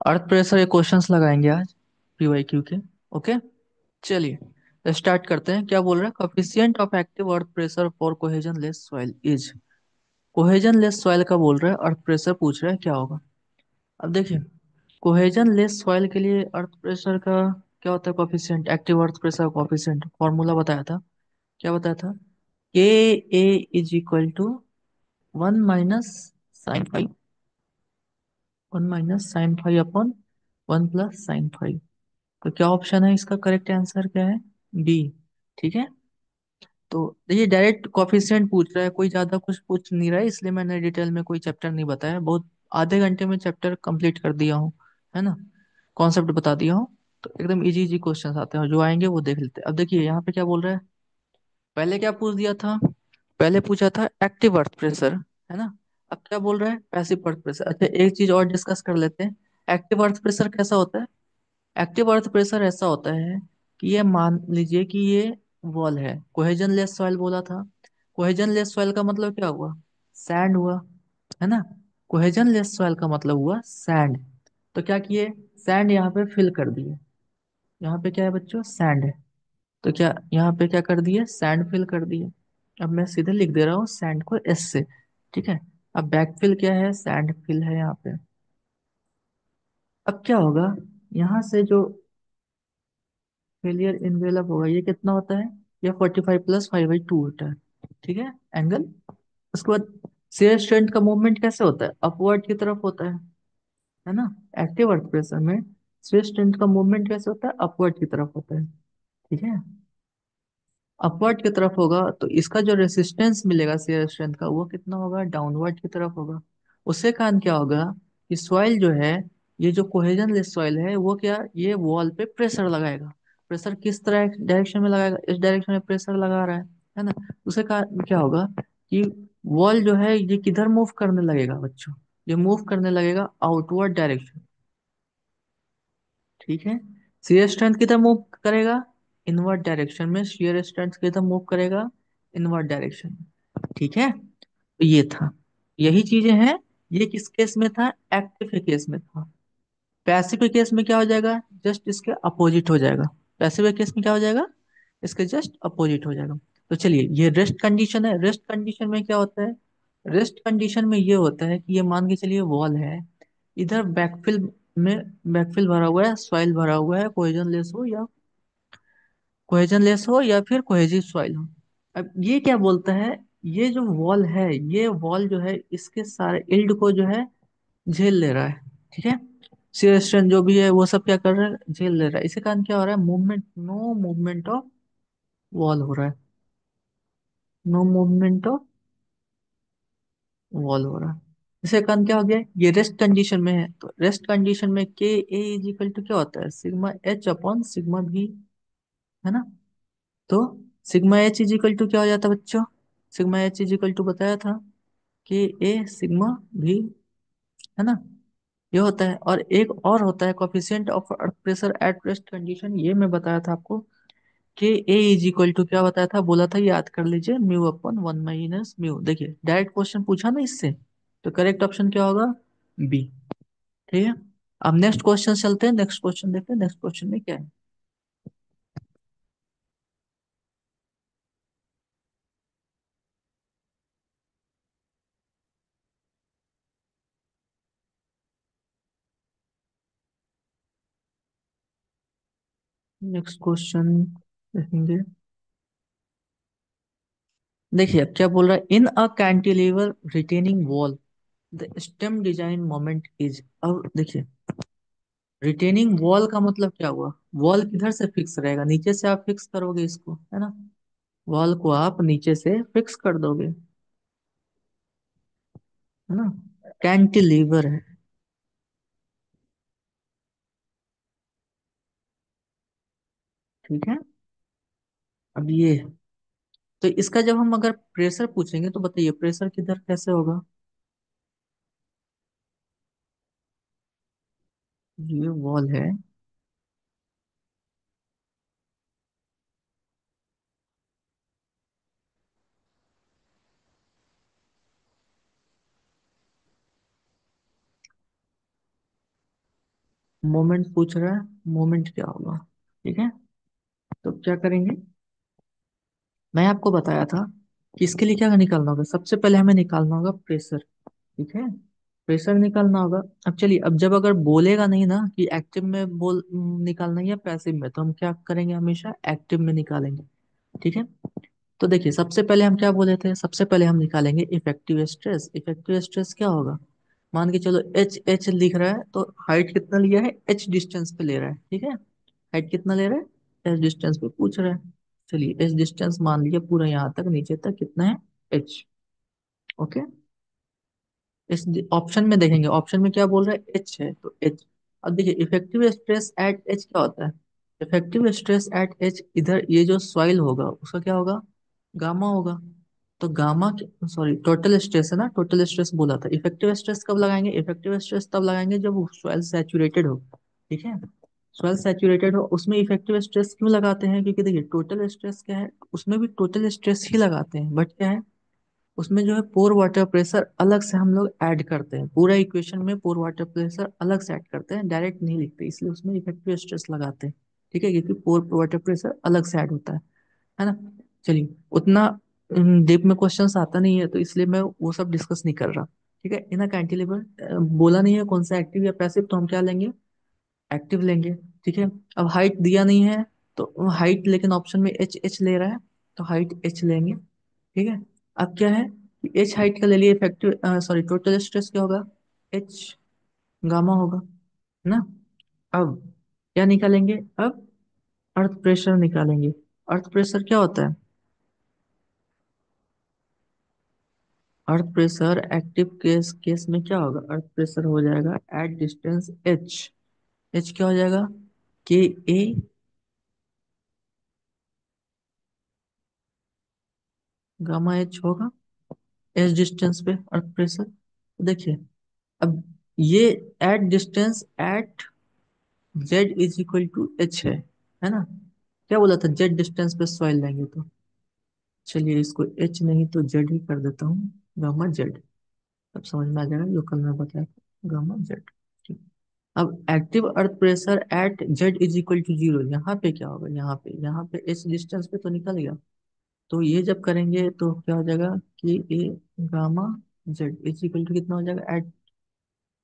अर्थ pressure ये questions लगाएंगे आज पीवाईक्यू के। ओके, चलिए स्टार्ट करते हैं। क्या बोल रहा है? Coefficient of active earth pressure for cohesion less soil is. Cohesion less soil का बोल रहा है, अर्थ प्रेशर पूछ रहा है क्या होगा। अब देखिए, कोहेजन लेस सॉइल के लिए अर्थ प्रेशर का क्या होता है? Coefficient, active earth pressure coefficient formula बताया था। क्या बताया था? K A is equal to 1 - sin 5, 1 - sin 5 upon 1 + sin 5। तो क्या ऑप्शन है इसका? करेक्ट आंसर क्या है? बी। ठीक है, तो देखिए डायरेक्ट कोफिशिएंट पूछ रहा है, कोई ज्यादा कुछ पूछ नहीं रहा है, इसलिए मैंने डिटेल में कोई चैप्टर नहीं बताया। बहुत आधे घंटे में चैप्टर कंप्लीट कर दिया हूँ, है ना। कॉन्सेप्ट बता दिया हूँ। तो एकदम इजी इजी क्वेश्चंस आते हैं, जो आएंगे वो देख लेते हैं। अब देखिए यहाँ पे क्या बोल रहा है। पहले क्या पूछ दिया था? पहले पूछा था एक्टिव अर्थ प्रेशर, है ना। अब क्या बोल रहा है? Passive earth pressure. अच्छा, एक चीज और डिस्कस कर लेते हैं। एक्टिव अर्थ प्रेशर कैसा होता है? एक्टिव अर्थ प्रेशर ऐसा होता है कि ये मान लीजिए कि ये वॉल है, कोहेजन लेस सॉइल बोला था। कोहेजन लेस सॉइल का मतलब क्या हुआ? सैंड हुआ, है ना। कोहेजन लेस सॉइल का मतलब हुआ सैंड। तो क्या किए? सैंड यहाँ पे फिल कर दिए। यहाँ पे क्या है बच्चों? सैंड है। तो क्या यहाँ पे क्या कर दिए? सैंड फिल कर दिए। अब मैं सीधे लिख दे रहा हूँ सैंड को एस से। ठीक है। अब बैकफिल क्या है? सैंड फिल है यहाँ पे। अब क्या होगा? यहाँ से जो फेलियर इनवेलप होगा, ये कितना होता है? ये 45 + 5/2 होता है। ठीक है, एंगल। उसके बाद शेयर स्ट्रेंथ का मूवमेंट कैसे होता है? अपवर्ड की तरफ होता है ना। एक्टिव अर्थ प्रेशर में शेयर स्ट्रेंथ का मूवमेंट कैसे होता है? अपवर्ड की तरफ होता है। ठीक है, अपवर्ड की तरफ होगा तो इसका जो रेसिस्टेंस मिलेगा शेयर स्ट्रेंथ का, वो कितना होगा? डाउनवर्ड की तरफ होगा। उससे कारण क्या होगा कि सॉइल जो है, ये जो कोहेजन लेस सॉइल है, वो क्या, ये वॉल पे प्रेशर लगाएगा। प्रेशर किस तरह डायरेक्शन में लगाएगा? इस डायरेक्शन में प्रेशर लगा रहा है ना। उससे कारण क्या होगा कि वॉल जो है ये किधर मूव करने लगेगा बच्चों? ये मूव करने लगेगा आउटवर्ड डायरेक्शन। ठीक है, शेयर स्ट्रेंथ किधर मूव करेगा? इनवर्ड डायरेक्शन में। शेयर स्ट्रेंथ किधर मूव करेगा? इनवर्ड डायरेक्शन में। ठीक है, तो ये था, यही चीजें हैं। ये किस केस में था? एक्टिव के केस में था। पैसिव के केस में क्या हो जाएगा? जस्ट इसके अपोजिट हो जाएगा। पैसिव के केस में क्या हो जाएगा? इसके जस्ट अपोजिट हो जाएगा। तो चलिए, ये रेस्ट कंडीशन है। रेस्ट कंडीशन में क्या होता है? रेस्ट कंडीशन में ये होता है कि ये मान के चलिए वॉल है, इधर बैकफिल में बैकफिल भरा हुआ है, सॉइल भरा हुआ है, कोहेजन लेस हो या फिर कोहेजिव सॉइल हो। अब ये क्या बोलता है? ये जो वॉल है, ये वॉल जो है इसके सारे इल्ड को जो है झेल ले रहा है। ठीक है, शियर स्ट्रेंथ जो भी है वो सब क्या कर रहा है? झेल ले रहा है। इसी कारण क्या हो रहा है? Movement, no movement of wall हो रहा है। नो मूवमेंट ऑफ वॉल हो रहा है। इसे कारण क्या हो गया? ये रेस्ट कंडीशन में है, तो रेस्ट कंडीशन में के ए इज इक्वल टू क्या होता है? सिग्मा एच अपॉन सिग्मा भी, है ना। तो sigma H is equal to क्या हो जाता है बच्चों? Sigma H is equal to बताया था कि ए सिग्मा भी, है ना। ये होता है। और एक और होता है coefficient of earth pressure at rest condition, ये मैं बताया था आपको कि ए इज इक्वल टू क्या बताया था? बोला था, याद कर लीजिए, म्यू अपॉन 1 - म्यू। देखिए डायरेक्ट क्वेश्चन पूछा ना इससे, तो करेक्ट ऑप्शन क्या होगा? बी। ठीक है, अब नेक्स्ट क्वेश्चन चलते हैं। नेक्स्ट क्वेश्चन देखते हैं, नेक्स्ट क्वेश्चन में क्या है। नेक्स्ट क्वेश्चन देखेंगे। देखिए अब क्या बोल रहा है। In a cantilever retaining wall the stem design moment is. अब देखिए, रिटेनिंग वॉल का मतलब क्या हुआ? वॉल किधर से फिक्स रहेगा? नीचे से आप फिक्स करोगे इसको, है ना। वॉल को आप नीचे से फिक्स कर दोगे, है ना। कैंटिलीवर है। ठीक है, अब ये, तो इसका जब हम अगर प्रेशर पूछेंगे तो बताइए प्रेशर किधर कैसे होगा? ये वॉल है। मोमेंट पूछ रहा है, मोमेंट क्या होगा। ठीक है, तो क्या करेंगे, मैं आपको बताया था कि इसके लिए क्या निकालना होगा, सबसे पहले हमें निकालना होगा प्रेशर। ठीक है, प्रेशर निकालना होगा। अब चलिए, अब जब अगर बोलेगा नहीं ना कि एक्टिव में बोल निकालना है या पैसिव में, तो हम क्या करेंगे, हमेशा एक्टिव में निकालेंगे। ठीक है, तो देखिए सबसे पहले हम क्या बोले थे, सबसे पहले हम निकालेंगे इफेक्टिव स्ट्रेस। इफेक्टिव स्ट्रेस क्या होगा, मान के चलो एच एच लिख रहा है, तो हाइट कितना लिया है, एच डिस्टेंस पे ले रहा है। ठीक है, हाइट कितना ले रहा है, एच डिस्टेंस पे पूछ रहा है। चलिए एच डिस्टेंस मान लिया पूरा यहाँ तक, नीचे तक कितना है, एच। ओके, इस ऑप्शन में देखेंगे, ऑप्शन में क्या बोल रहा है, एच है, तो एच। अब देखिए इफेक्टिव स्ट्रेस एट एच क्या होता है, इफेक्टिव स्ट्रेस एट एच, इधर ये जो सॉइल होगा उसका क्या होगा, गामा होगा। तो गामा, सॉरी टोटल स्ट्रेस है ना, टोटल स्ट्रेस बोला था। इफेक्टिव स्ट्रेस कब लगाएंगे, इफेक्टिव स्ट्रेस तब लगाएंगे जब सॉइल सैचुरेटेड हो। ठीक है, सॉइल सैचुरेटेड हो, उसमें इफेक्टिव स्ट्रेस क्यों लगाते हैं, क्योंकि देखिए टोटल स्ट्रेस क्या है, उसमें भी टोटल स्ट्रेस ही लगाते हैं, बट क्या है, उसमें जो है पोर वाटर प्रेशर अलग से हम लोग ऐड करते हैं, पूरा इक्वेशन में पोर वाटर प्रेशर अलग से ऐड करते हैं, डायरेक्ट नहीं लिखते, इसलिए उसमें इफेक्टिव स्ट्रेस लगाते हैं। ठीक है, क्योंकि पोर वाटर प्रेशर अलग से ऐड होता है ना। चलिए, उतना डीप में क्वेश्चंस आता नहीं है, तो इसलिए मैं वो सब डिस्कस नहीं कर रहा। ठीक है, इन कैंटिलीवर बोला नहीं है कौन सा एक्टिव या पैसिव, तो हम क्या लेंगे, एक्टिव लेंगे। ठीक है, अब हाइट दिया नहीं है, तो हाइट लेकिन ऑप्शन में एच एच ले रहा है, तो हाइट एच लेंगे। ठीक है, अब क्या है, एच हाइट का ले लिए, इफेक्टिव सॉरी टोटल स्ट्रेस क्या होगा, एच गामा होगा, है ना। अब क्या निकालेंगे, अब अर्थ प्रेशर निकालेंगे। अर्थ प्रेशर क्या होता है, अर्थ प्रेशर एक्टिव केस केस में क्या होगा, अर्थ प्रेशर हो जाएगा एट डिस्टेंस एच। एच क्या हो जाएगा, के ए गामा एच होगा, एच डिस्टेंस पे अर्थ प्रेशर। देखिए, अब ये at distance at Z is equal to H है ना। क्या बोला था, जेड डिस्टेंस पे सॉइल लेंगे तो, चलिए इसको एच नहीं तो जेड ही कर देता हूँ, गामा जेड। अब समझ में आ जाएगा जो कल मैं बताया था, गामा जेड। ठीक, अब active earth pressure at Z is equal to zero, यहाँ पे क्या होगा, यहाँ पे एच डिस्टेंस पे तो निकल गया, तो ये जब करेंगे तो क्या हो जाएगा कि A gamma Z is equal to कितना हो जाएगा, एट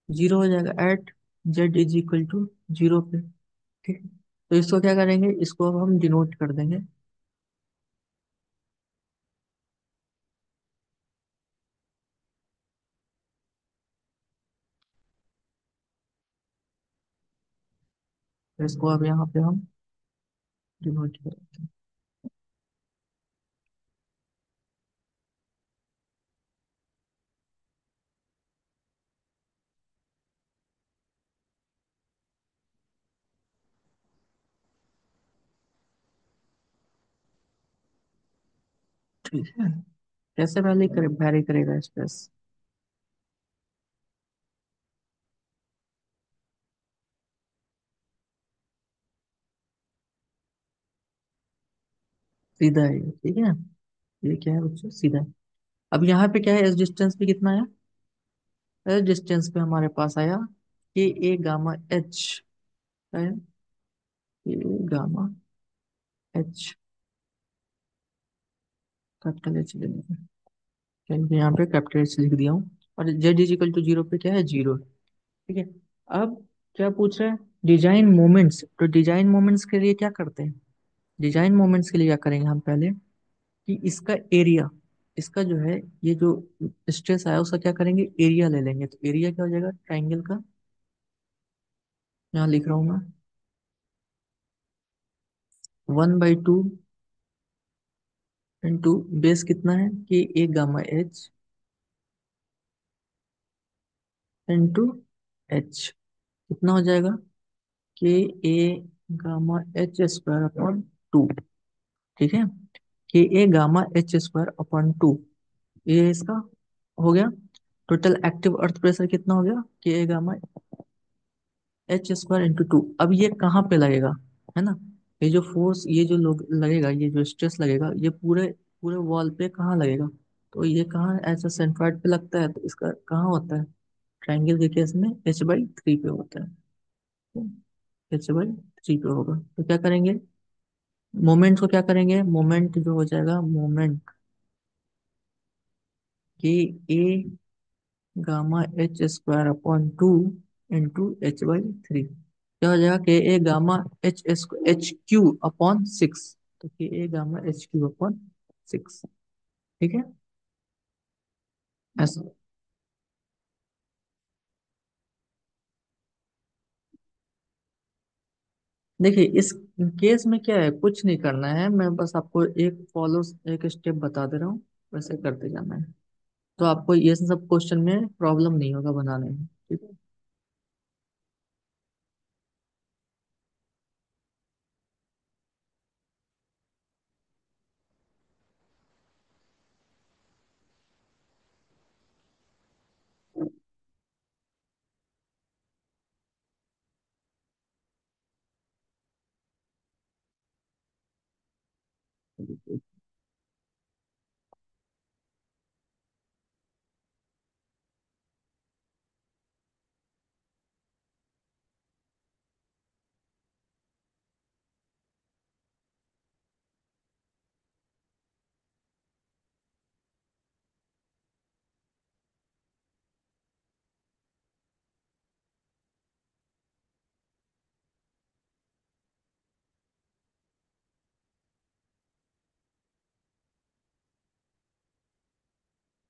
जीरो हो जाएगा, at Z is equal to zero पे। ठीक है, तो इसको क्या करेंगे, इसको अब हम डिनोट कर देंगे। तो इसको अब यहाँ पे हम डिनोट करेंगे। ठीक है, कैसे वैरी करेगा स्पेस, सीधा है ये, ठीक है। ये क्या है बच्चों, सीधा है। अब यहाँ पे क्या है, इस डिस्टेंस पे कितना है, इस डिस्टेंस पे हमारे पास आया कि ए गामा एच है, ए गामा एच, कैपिटल एच ले लेंगे। चलिए यहाँ पे कैपिटल एच लिख दिया हूँ, और Z is equal to zero पे क्या है, जीरो। ठीक है, अब क्या पूछ रहा है, डिजाइन मोमेंट्स, तो डिजाइन मोमेंट्स के लिए क्या करते हैं, डिजाइन मोमेंट्स के लिए क्या करेंगे हम पहले, कि इसका एरिया, इसका जो है ये जो स्ट्रेस आया उसका क्या करेंगे, एरिया ले लेंगे। तो एरिया क्या हो जाएगा, ट्राइंगल का, यहाँ लिख रहा हूँ मैं, 1/2 इंटू बेस कितना है, कि A gamma H into H, कितना हो जाएगा, कि A gamma H square upon two. ठीक है, कि A gamma H square upon two, ये इसका हो गया। टोटल एक्टिव अर्थ प्रेशर कितना हो गया, कि A gamma H square into two. अब ये कहाँ पे लगेगा, है ना, ये जो फोर्स, ये जो लोग लगेगा, ये जो स्ट्रेस लगेगा, ये पूरे पूरे वॉल पे कहाँ लगेगा, तो ये कहाँ ऐसा सेंट्रॉइड पे लगता है, तो इसका कहाँ होता है, ट्राइंगल के केस में h/3 पे होता है। H/3 पे होगा, तो क्या करेंगे, मोमेंट को क्या करेंगे, मोमेंट जो हो जाएगा, मोमेंट के A gamma H² upon 2 into H/3, क्या हो जाएगा, K A gamma H Q upon 6, तो के A gamma H Q upon 6। ठीक है, ऐसा। देखिए इस केस में क्या है, कुछ नहीं करना है, मैं बस आपको एक स्टेप बता दे रहा हूँ, वैसे करते जाना है। तो आपको ये सब क्वेश्चन में प्रॉब्लम नहीं होगा बनाने में, ठीक है।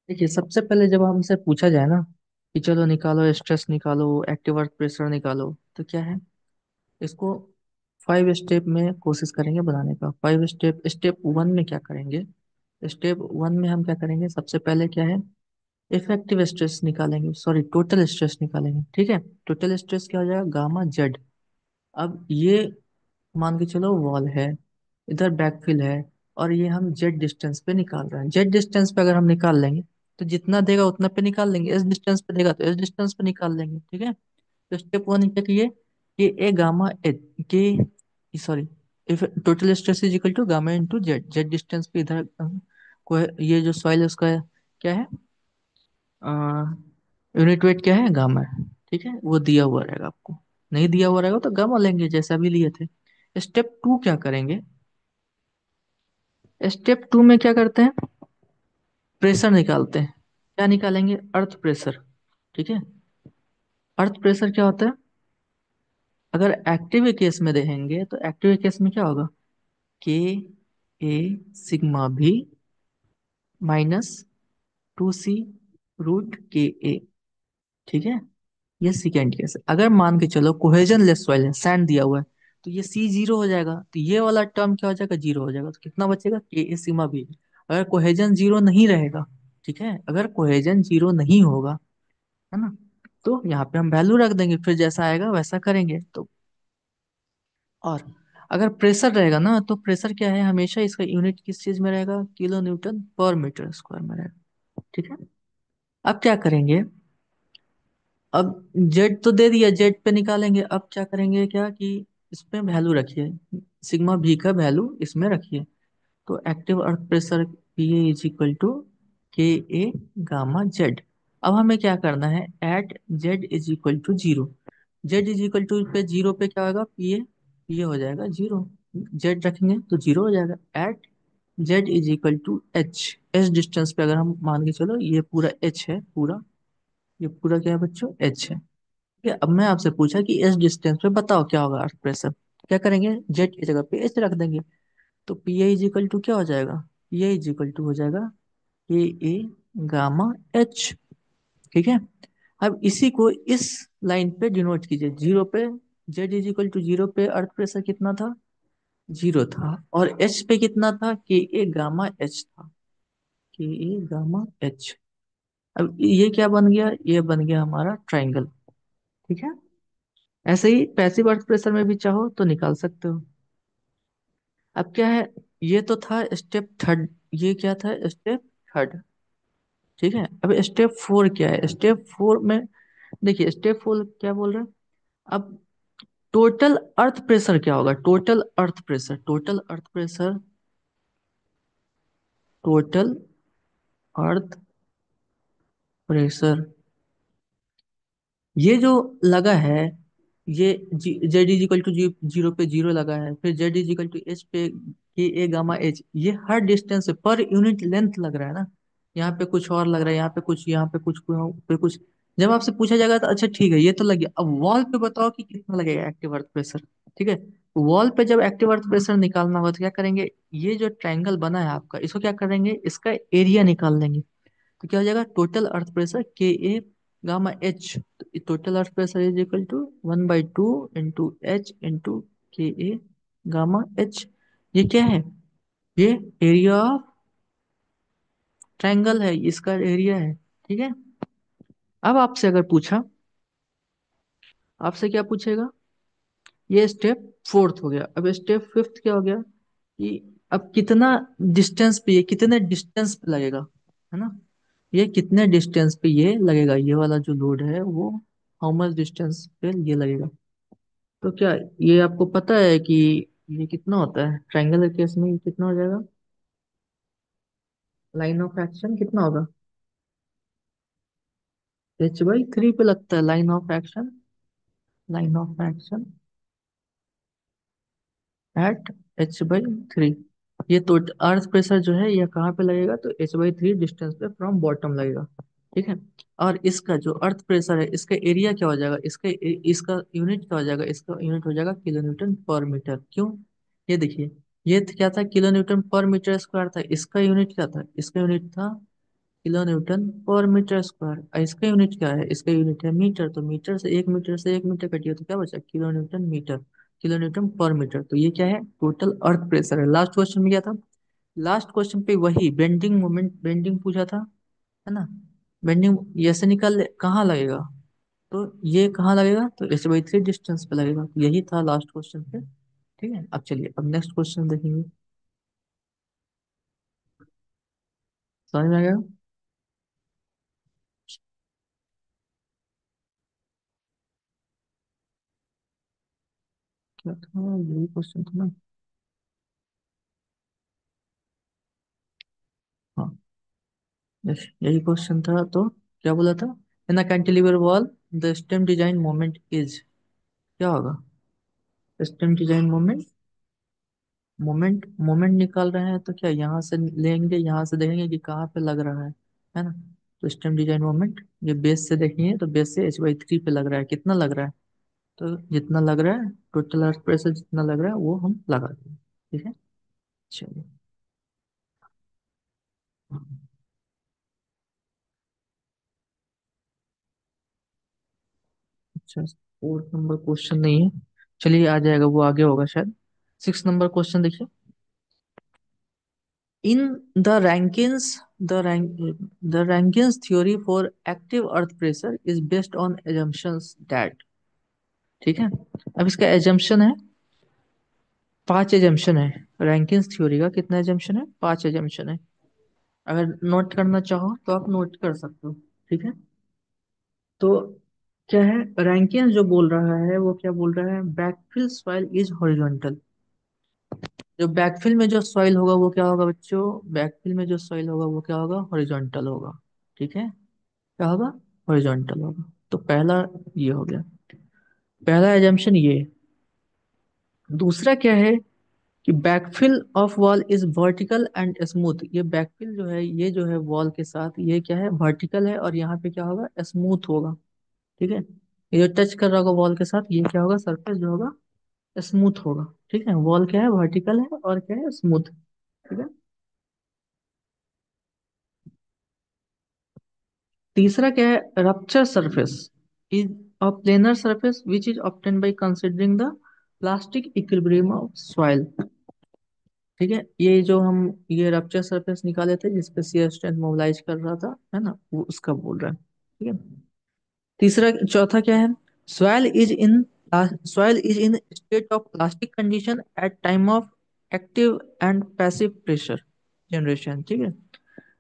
देखिए सबसे पहले जब हमसे पूछा जाए ना कि चलो निकालो स्ट्रेस निकालो, एक्टिव अर्थ प्रेशर निकालो, तो क्या है, इसको 5 स्टेप में कोशिश करेंगे बनाने का। 5 स्टेप, स्टेप 1 में क्या करेंगे, स्टेप 1 में हम क्या करेंगे, सबसे पहले क्या है, इफेक्टिव स्ट्रेस निकालेंगे, सॉरी टोटल स्ट्रेस निकालेंगे, ठीक है। टोटल स्ट्रेस क्या हो जाएगा, गामा जेड। अब ये मान के चलो वॉल है, इधर बैकफिल है, और ये हम जेड डिस्टेंस पे निकाल रहे हैं। जेड डिस्टेंस पे अगर हम निकाल लेंगे तो जितना देगा उतना पे निकाल लेंगे, एस डिस्टेंस पे देगा तो एस डिस्टेंस पे निकाल लेंगे, ठीक है। तो स्टेप 1 क्या किए, कि ए गामा एच के, sorry, if total stress is equal to gamma into Z, Z distance पे इधर को ये जो सॉइल है उसका क्या है, यूनिट वेट क्या है, गामा है, ठीक है, वो दिया हुआ रहेगा आपको। नहीं दिया हुआ रहेगा तो गामा लेंगे जैसा भी लिए थे। स्टेप 2 क्या करेंगे, स्टेप 2 में क्या करते हैं, प्रेशर निकालते हैं। क्या निकालेंगे, अर्थ प्रेशर, ठीक है। अर्थ प्रेशर क्या होता है, अगर एक्टिव केस में देखेंगे तो एक्टिव केस में क्या होगा, के ए सिग्मा भी -2c√के ए, ठीक है। ये सेकेंड केस है। अगर मान के चलो कोहेजन लेस सॉइल है, सैंड दिया हुआ है, तो ये सी जीरो हो जाएगा, तो ये वाला टर्म क्या हो जाएगा, जीरो हो जाएगा, तो कितना बचेगा, के ए सिग्मा भी। अगर कोहेजन जीरो नहीं रहेगा, ठीक है, अगर कोहेजन जीरो नहीं होगा, है ना, तो यहाँ पे हम वैल्यू रख देंगे, फिर जैसा आएगा वैसा करेंगे तो। और अगर प्रेशर रहेगा ना, तो प्रेशर क्या है, हमेशा इसका यूनिट किस चीज में रहेगा, किलो न्यूटन पर मीटर स्क्वायर में रहेगा, ठीक है। अब क्या करेंगे, अब जेड तो दे दिया, जेड पे निकालेंगे। अब क्या करेंगे, क्या कि इसमें वैल्यू रखिए, सिग्मा भी का वैल्यू इसमें रखिए। तो active earth pressure P A is equal to K A gamma Z. अब हमें क्या करना है, at Z is equal to zero. Z is equal to पे जीरो पे क्या होगा, पी ए हो जाएगा जीरो, जेड रखेंगे तो जीरो हो जाएगा। At Z is equal to H, H distance पे अगर हम मान के चलो ये पूरा एच है, पूरा ये पूरा क्या है बच्चों, एच है, ठीक है। अब मैं आपसे पूछा कि एच डिस्टेंस पे बताओ क्या होगा अर्थ प्रेशर, क्या करेंगे, जेड की जगह पे एच रख देंगे। तो P A is equal to क्या हो जाएगा, P A is equal to हो जाएगा के ए गामा एच, ठीक है। अब इसी को इस लाइन पे डिनोट कीजिए, जीरो पे, Z is equal to zero पे अर्थ प्रेशर कितना था, जीरो था, और एच पे कितना था, के ए गामा एच था, के ए गामा एच। अब ये क्या बन गया, ये बन गया हमारा ट्राइंगल, ठीक है। ऐसे ही पैसिव अर्थ प्रेशर में भी चाहो तो निकाल सकते हो। अब क्या है, ये तो था स्टेप 3, ये क्या था, स्टेप 3, ठीक है। अब स्टेप 4 क्या है, स्टेप 4 में देखिए, स्टेप 4 क्या बोल रहे हैं, अब टोटल अर्थ प्रेशर क्या होगा, total earth pressure, total earth pressure, total earth pressure, ये जो लगा है, ये Z is equal to zero पे जीरो लगा है, फिर Z is equal to H पे के ए गामा एच, ये हर डिस्टेंस पर यूनिट लेंथ लग रहा है ना। यहाँ पे कुछ और लग रहा है, यहाँ पे कुछ, यहाँ पे कुछ। जब आपसे पूछा जाएगा तो अच्छा ठीक है ये तो लग गया, अब वॉल पे बताओ कि कितना लगेगा एक्टिव अर्थ प्रेशर। ठीक है, वॉल पे जब एक्टिव अर्थ प्रेशर निकालना होगा तो क्या करेंगे, ये जो ट्रायंगल बना है आपका, इसको क्या करेंगे, इसका एरिया निकाल लेंगे। तो क्या हो जाएगा, total earth pressure K A gamma H, total earth pressure is equal to 1/2 into H into K A gamma H. ये क्या है, ये एरिया ऑफ ट्रायंगल है, इसका एरिया है। ठीक है, अब आपसे अगर पूछा, आपसे क्या पूछेगा, ये स्टेप फोर्थ हो गया, अब स्टेप फिफ्थ क्या हो गया कि अब कितना डिस्टेंस पे, ये कितने डिस्टेंस पे लगेगा, है ना, ये कितने डिस्टेंस पे ये लगेगा, ये वाला जो लोड है वो हाउ मच डिस्टेंस पे ये लगेगा। तो क्या ये आपको पता है कि ये कितना होता है ट्रायंगल के केस में, ये कितना हो जाएगा, लाइन ऑफ एक्शन कितना होगा, H/3 पे लगता है line of action, line of action at H/3। ये तो अर्थ प्रेशर जो है ये कहाँ पे लगेगा, तो H/3 डिस्टेंस पे फ्रॉम बॉटम लगेगा। ठीक है, और इसका जो अर्थ प्रेशर है इसका एरिया क्या हो जाएगा, इसका यूनिट क्या हो जाएगा, इसका यूनिट हो जाएगा किलो न्यूटन पर मीटर। क्यों, ये देखिए, ये क्या था, किलो न्यूटन पर मीटर स्क्वायर था, इसका यूनिट क्या था, इसका यूनिट था किलो न्यूटन पर मीटर स्क्वायर, और इसका यूनिट क्या है, इसका यूनिट है मीटर, तो मीटर से एक मीटर कटिए तो क्या बचा, kilo newton metre, kilo newton पर मीटर। तो ये क्या है, टोटल अर्थ प्रेशर है। लास्ट क्वेश्चन में क्या था, लास्ट क्वेश्चन पे वही बेंडिंग मोमेंट, बेंडिंग पूछा था, है ना, बेंडिंग ऐसे निकाल कहाँ लगेगा, तो ये कहाँ लगेगा, तो H/3 डिस्टेंस पे लगेगा, यही था लास्ट क्वेश्चन पे। ठीक है, अब चलिए अब नेक्स्ट क्वेश्चन देखेंगे। समझ में आ गया, क्या था, यही क्वेश्चन था ना। हाँ, यस यही क्वेश्चन था। तो क्या बोला था, in a cantilever wall the stem design moment is, क्या होगा, स्टेम डिजाइन मोमेंट, मोमेंट निकाल रहे हैं तो क्या यहाँ से लेंगे, यहाँ से देखेंगे कि कहाँ पे लग रहा है ना। तो स्टेम डिजाइन मोमेंट ये बेस से देखेंगे तो बेस से H/3 पे लग रहा है, कितना लग रहा है, तो जितना लग रहा है टोटल अर्थ प्रेशर जितना लग रहा है वो हम लगा देंगे। ठीक है, चलिए। अच्छा, 4 नंबर क्वेश्चन नहीं है, चलिए आ जाएगा, वो आगे होगा शायद। 6 नंबर क्वेश्चन देखिए, in the Rankins, the Rankins theory for active earth pressure is based on assumptions that, ठीक है, अब इसका एजम्पशन है, 5 एजम्पशन है। रैंकिन्स थ्योरी का कितना एजम्पशन है, 5 एजम्पशन है। अगर नोट करना चाहो तो आप नोट कर सकते हो। ठीक है, तो क्या है, रैंकिन जो बोल रहा है वो क्या बोल रहा है, बैकफिल सॉइल इज हॉरिजॉन्टल। जो बैकफिल में जो सॉइल होगा वो क्या होगा बच्चों, बैकफिल में जो सॉइल होगा वो क्या होगा, हॉरिजॉन्टल होगा। ठीक है, क्या होगा, हॉरिजॉन्टल होगा। तो पहला ये हो गया, पहला एजम्पशन ये। दूसरा क्या है कि backfill of wall is vertical and smooth, ये बैकफिल जो है ये जो है वॉल के साथ ये क्या है, वर्टिकल है, और यहाँ पे क्या होगा, स्मूथ होगा। ठीक है, ये जो टच कर रहा होगा वॉल के साथ ये क्या होगा, सरफेस जो होगा स्मूथ होगा। ठीक है, वॉल क्या है, वर्टिकल है और क्या है, स्मूथ। ठीक है, तीसरा क्या है, rupture surface is a planar surface which is obtain by considering the plastic equilibrium of soil. ठीक है, ये जो हम ये रप्चर सरफेस निकाले थे जिसपे शियर स्ट्रेंथ मोबिलाइज कर रहा था, है ना, वो उसका बोल रहा है। ठीक है, तीसरा चौथा क्या है, soil is in soil is in state of plastic condition at time of active and passive pressure generation. ठीक है,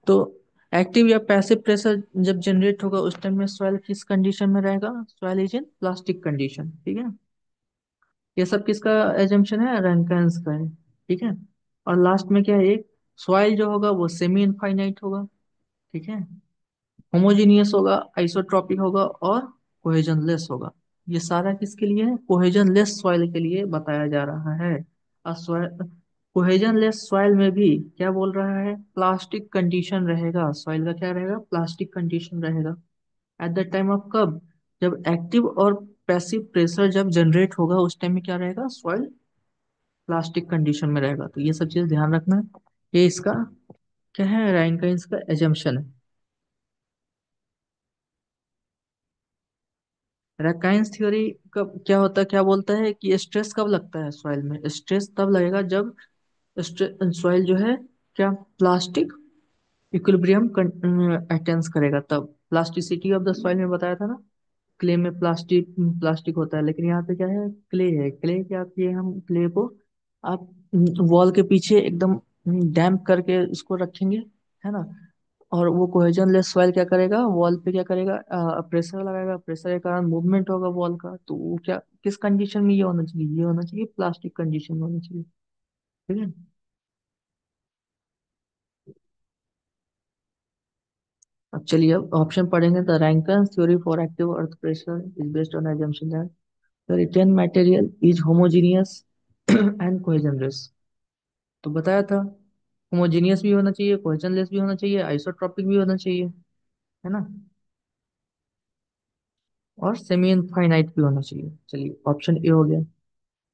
तो एक्टिव या पैसिव प्रेशर जब जनरेट होगा उस टाइम में सॉइल किस कंडीशन में रहेगा, soil is in plastic condition. ठीक है, ये सब किसका एजम्पशन है, रैंकिन्स का है। ठीक है, और लास्ट में क्या है, एक सॉइल जो होगा वो सेमी इनफाइनाइट होगा। ठीक है, होमोजीनियस होगा, आइसोट्रॉपिक होगा और कोहेजनलेस होगा। ये सारा किसके लिए है? कोहेजन लेस सॉइल के लिए बताया जा रहा है। कोहेजन लेस सॉइल में भी क्या बोल रहा है? प्लास्टिक कंडीशन रहेगा, सॉइल का क्या रहेगा? प्लास्टिक कंडीशन रहेगा। एट द टाइम ऑफ कब? जब एक्टिव और पैसिव प्रेशर जब जनरेट होगा उस टाइम में क्या रहेगा? सॉइल प्लास्टिक कंडीशन में रहेगा। तो ये सब चीज ध्यान रखना है। ये इसका क्या है? रैंकाइंस का एजम्पशन है। रैंकाइंस थ्योरी कब क्या होता है, क्या बोलता है कि स्ट्रेस कब लगता है सॉइल में? स्ट्रेस तब लगेगा जब सॉइल जो है क्या, प्लास्टिक इक्विलिब्रियम अटेंस करेगा, तब प्लास्टिसिटी ऑफ द सॉइल में बताया था ना। क्ले में प्लास्टिक प्लास्टिक होता है, लेकिन यहाँ पे क्या है? क्ले है। क्ले क्या किए हम? क्ले को आप वॉल के पीछे एकदम डैम्प करके उसको रखेंगे, है ना। और वो कोहेजन लेस सॉइल क्या करेगा? वॉल पे क्या करेगा? प्रेशर लगाएगा, प्रेशर के कारण मूवमेंट होगा वॉल का। तो वो क्या, किस कंडीशन में ये होना चाहिए? ये होना चाहिए प्लास्टिक कंडीशन में होना चाहिए। ठीक है। अब चलिए अब ऑप्शन पढ़ेंगे। The Rankine theory for active earth pressure is based on assumption that the written material is homogeneous and cohesionless। तो बताया था होमोजीनियस भी होना चाहिए, कोहेजनलेस भी होना चाहिए, आइसोट्रॉपिक भी होना चाहिए, है ना। और सेमी इनफाइनाइट भी होना चाहिए। चलिए ऑप्शन ए हो गया,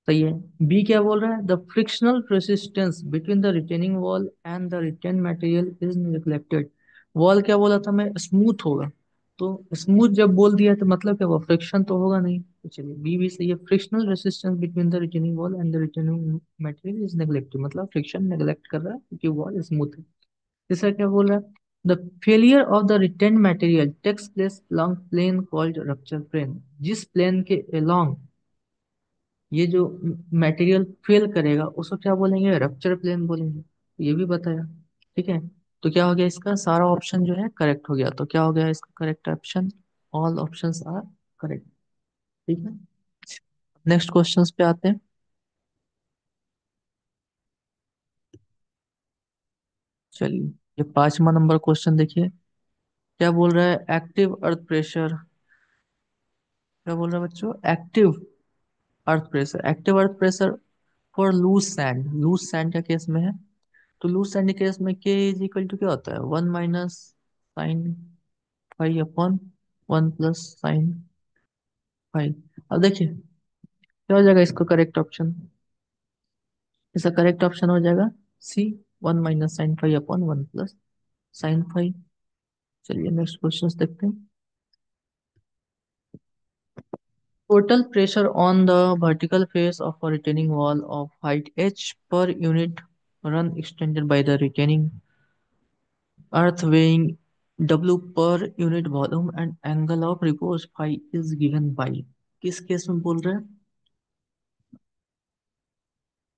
सही है। बी क्या बोल रहा है? The frictional resistance between the retaining wall and the retain material is neglected. Wall क्या बोला था मैं? स्मूथ होगा। तो स्मूथ जब बोल दिया तो मतलब क्या हुआ? फ्रिक्शन तो होगा नहीं। तो चलिए बी भी सही है। Frictional resistance between the retaining wall and the retaining material is neglected, मतलब फ्रिक्शन नेग्लेक्ट कर रहा है क्योंकि वॉल स्मूथ है। तीसरा क्या बोल रहा है? The failure of the retain material takes place along plane called rupture plane. जिस प्लेन के along ये जो मटेरियल फेल करेगा उसको क्या बोलेंगे? रप्चर प्लेन बोलेंगे। ये भी बताया। ठीक है। तो क्या हो गया? इसका सारा ऑप्शन जो है करेक्ट हो गया। तो क्या हो गया इसका correct option? All options are correct. ठीक है। नेक्स्ट क्वेश्चंस पे आते हैं। चलिए ये 5वां नंबर क्वेश्चन देखिए। क्या बोल रहा है? Active earth pressure. क्या बोल रहा है बच्चों? Active earth pressure for loose sand. Loose sand का केस में है। तो लूज सैंड के केस में के इज इक्वल टू क्या होता है? 1 - sin 5 / 1 + sin 5। अब देखिए क्या हो जाएगा इसका करेक्ट ऑप्शन? इसका करेक्ट ऑप्शन हो जाएगा सी, 1 - sin 5 / 1 + sin 5। चलिए नेक्स्ट क्वेश्चन देखते हैं। Total pressure on the vertical face of a retaining wall of height h per unit run extended by the retaining earth weighing w per unit volume and angle of repose phi is given by। किस case में बोल रहे हैं?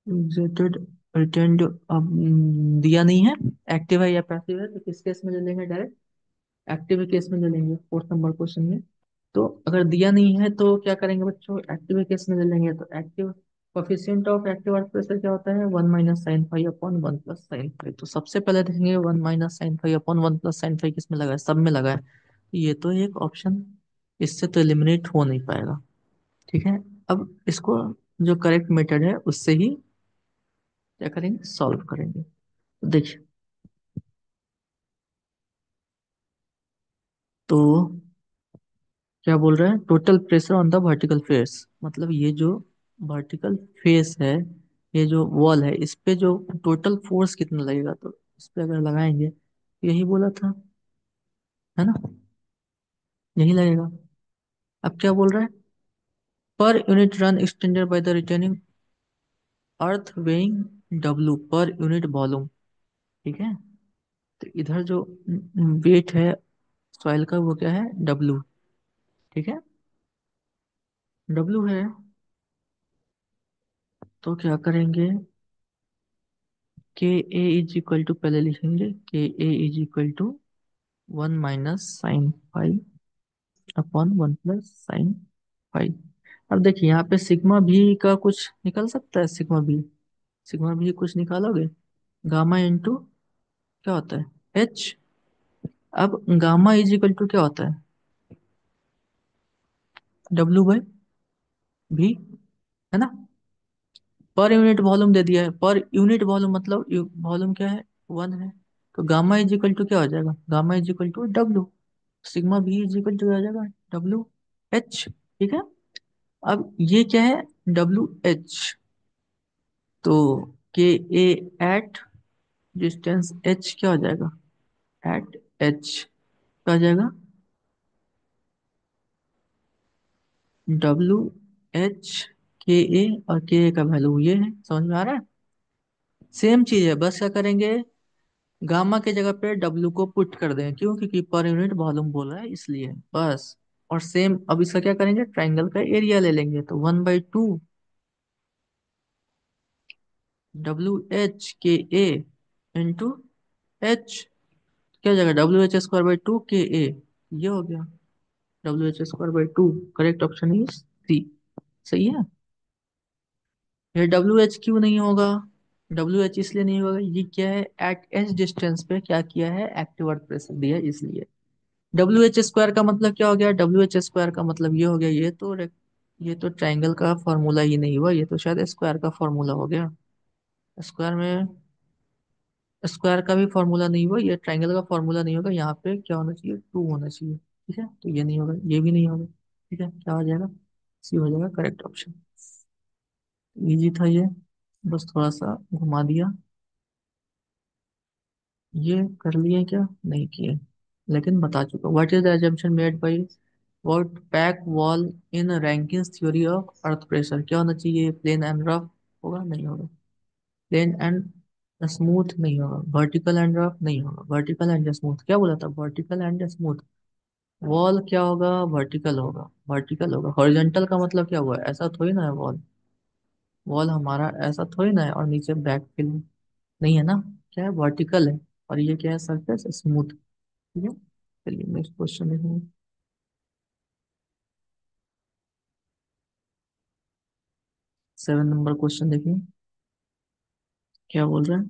एग्जैक्टेड retained. अब दिया नहीं है active है या पैसिव है, तो किस केस में ले लेंगे? डायरेक्ट एक्टिव केस में ले लेंगे 4 नंबर क्वेश्चन में। तो अगर दिया नहीं है तो क्या करेंगे बच्चों? एक्टिव केस में ले लेंगे। तो active coefficient of active earth pressure क्या होता है? 1 - sin 5 / 1 + sin 5। तो सबसे पहले देखेंगे 1 - sin 5 / 1 + sin 5 किस में लगा है? सब में लगा है। तो ये तो एक ऑप्शन इससे तो एलिमिनेट हो नहीं पाएगा। ठीक है। अब इसको जो करेक्ट मेथड है उससे ही क्या करेंगे? सॉल्व करेंगे। तो देखिए, तो क्या बोल रहा है? Total pressure on the vertical face, मतलब ये जो वर्टिकल फेस है, ये जो वॉल है, इस पे जो टोटल फोर्स कितना लगेगा? तो इस पे अगर लगाएंगे, यही बोला था, है ना, यही लगेगा। अब क्या बोल रहा है? Per unit run extended by the retaining earth weighing W per unit volume. ठीक है। तो इधर जो वेट है सॉइल का वो क्या है? डब्ल्यू। ठीक है, डब्ल्यू है। तो क्या करेंगे? के ए इज इक्वल टू, पहले लिखेंगे के A is equal to 1 - sin 5 / 1 + sin 5। अब देखिए यहाँ पे सिग्मा भी का कुछ निकल सकता है। सिग्मा भी कुछ निकालोगे? गामा इंटू क्या होता है? एच। अब गामा इज इक्वल टू क्या होता है? W/। भी, है ना। पर यूनिट वॉल्यूम दे दिया है, पर यूनिट वॉल्यूम मतलब वॉल्यूम क्या है, वन है। तो गामा इज इक्वल टू क्या हो जाएगा, gamma is equal to W, sigma भी इज इक्वल टू क्या हो जाएगा, डब्ल्यू एच। ठीक है। अब ये क्या है, डब्ल्यू एच। तो के ए एट डिस्टेंस एच क्या हो जाएगा, एट एच क्या हो जाएगा, डब्ल्यू एच के ए, और के ए का वैल्यू ये है, समझ में आ रहा है। सेम चीज है, बस क्या करेंगे, गामा के जगह पे डब्ल्यू को पुट कर दें, क्यों, क्योंकि पर यूनिट वॉल्यूम बोल रहा है इसलिए, बस। और सेम अब इसका क्या करेंगे, ट्राइंगल का एरिया ले लेंगे, तो 1/2 डब्ल्यू एच के ए इंटू एच, क्या हो जाएगा, WH² / 2 के ए, ये हो गया, WH² / 2। Correct option is C. सही है। ये डब्ल्यू एच क्यों नहीं होगा, डब्ल्यू एच इसलिए नहीं होगा, ये क्या है, एट एच डिस्टेंस पे क्या किया है, एक्टिव अर्थ प्रेशर दिया है, इसलिए। WH² का मतलब क्या हो गया, WH² का मतलब ये हो गया, ये तो ट्राइंगल का फॉर्मूला ही नहीं हुआ, ये तो शायद स्क्वायर का फॉर्मूला हो गया। स्क्वायर में स्क्वायर का भी फॉर्मूला नहीं हुआ, ये ट्राइंगल का फॉर्मूला नहीं होगा, यहाँ पे क्या होना चाहिए, टू होना चाहिए। ठीक है, तो ये नहीं होगा, ये भी नहीं होगा। ठीक है, क्या हो जाएगा, सी हो जाएगा करेक्ट ऑप्शन। इजी था ये, बस थोड़ा सा घुमा दिया। ये कर लिए क्या, नहीं किए, लेकिन बता चुका। What is the assumption made by what back wall in Rankine's theory of earth pressure, क्या होना चाहिए, प्लेन एंड रफ होगा, नहीं होगा। प्लेन एंड स्मूथ नहीं होगा, वर्टिकल एंड रफ नहीं होगा, वर्टिकल एंड स्मूथ, क्या बोला था, वर्टिकल एंड स्मूथ। वॉल क्या होगा, वर्टिकल होगा, वर्टिकल होगा। हॉरिजॉन्टल का मतलब क्या हुआ, ऐसा थोड़ी ना है वॉल, वॉल हमारा ऐसा थोड़ी ना है और नीचे बैक फिल नहीं है ना, क्या है, वर्टिकल है। और ये क्या है, सरफेस स्मूथ। ठीक है, चलिए नेक्स्ट क्वेश्चन देखेंगे। 7 नंबर क्वेश्चन देखिए, क्या बोल रहा है।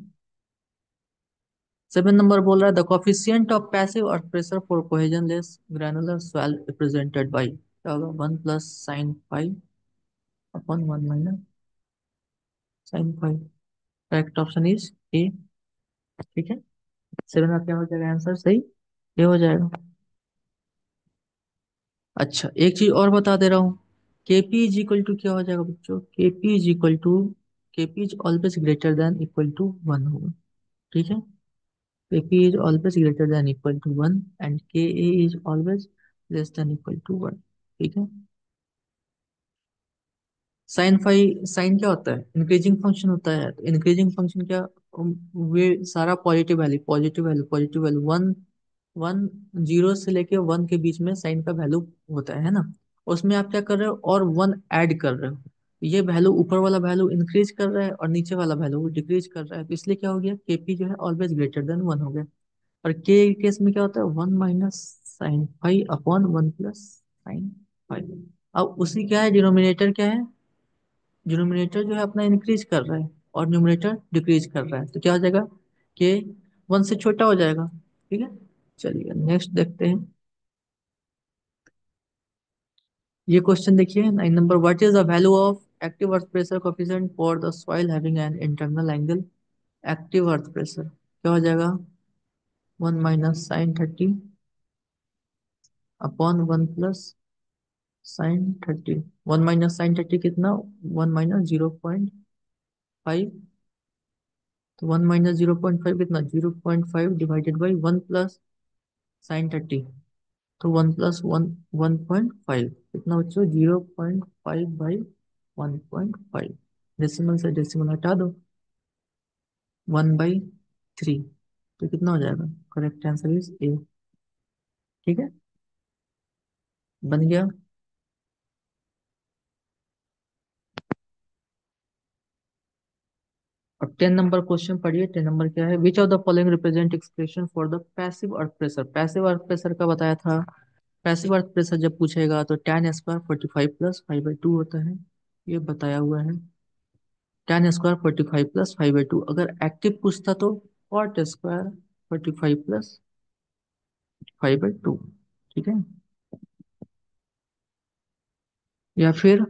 7 नंबर बोल रहा है, the coefficient of passive earth pressure for cohesionless granular soil represented by, क्या होगा, 1 + sin φ upon 1 - sin φ। Correct option is A. ठीक है, 7 का क्या हो जाएगा आंसर, सही, ये हो जाएगा। अच्छा, एक चीज और बता दे रहा हूँ, केपी इज इक्वल टू क्या हो जाएगा बच्चों, KP is always greater than equal to 1 होगा। ठीक है, KP is always greater than equal to 1 and K A is always less than equal to 1। ठीक है। साइन क्या होता है, इंक्रीजिंग फंक्शन होता है, तो इंक्रीजिंग फंक्शन क्या, वे सारा positive value, positive value, positive value, one one, zero से लेके वन के बीच में साइन का वैल्यू होता है ना। उसमें आप क्या कर रहे हो, और वन ऐड कर रहे हो, ये वैल्यू, ऊपर वाला वैल्यू इंक्रीज कर रहा है और नीचे वाला वैल्यू डिक्रीज कर रहा है, तो इसलिए क्या हो गया, केपी जो है ऑलवेज ग्रेटर देन 1 हो गया। और के केस में क्या होता है, 1 - sin φ अपॉन 1 + sin φ। अब उसी क्या है, डिनोमिनेटर क्या है, डिनोमिनेटर जो है अपना इंक्रीज कर रहा है और न्यूमरेटर डिक्रीज कर रहा है, तो क्या हो जाएगा, के 1 से छोटा हो जाएगा। ठीक है, चलिए नेक्स्ट देखते हैं। ये क्वेश्चन देखिए, 9 number, what is the value of active earth pressure coefficient for the soil having an internal angle, active earth pressure क्या हो जाएगा, 1 - sin 30 अपॉन 1 + sin 30। 1 - sin 30 कितना, 1 - 0.5, तो 1 - 0.5 कितना, 0.5 डिवाइडेड बाई 1 + sin 30, तो 1 + 1 1.5 कितना बच्चों, 0.5/1.5। डेसिमल से डेसिमल हटा दो, 1/3, तो कितना हो जाएगा, करेक्ट आंसर इज ए। ठीक है, बन गया। अब 10 नंबर क्वेश्चन पढ़िए, 10 नंबर क्या है, which of the following represent expression for the passive earth pressure, passive earth pressure का बताया था। पैसिव अर्थ प्रेशर जब पूछेगा तो tan² 45 + 5/2 होता है, ये बताया हुआ है। tan² 45 + 5/2, अगर एक्टिव पूछता तो cot² 45 + 5/2। ठीक है, या फिर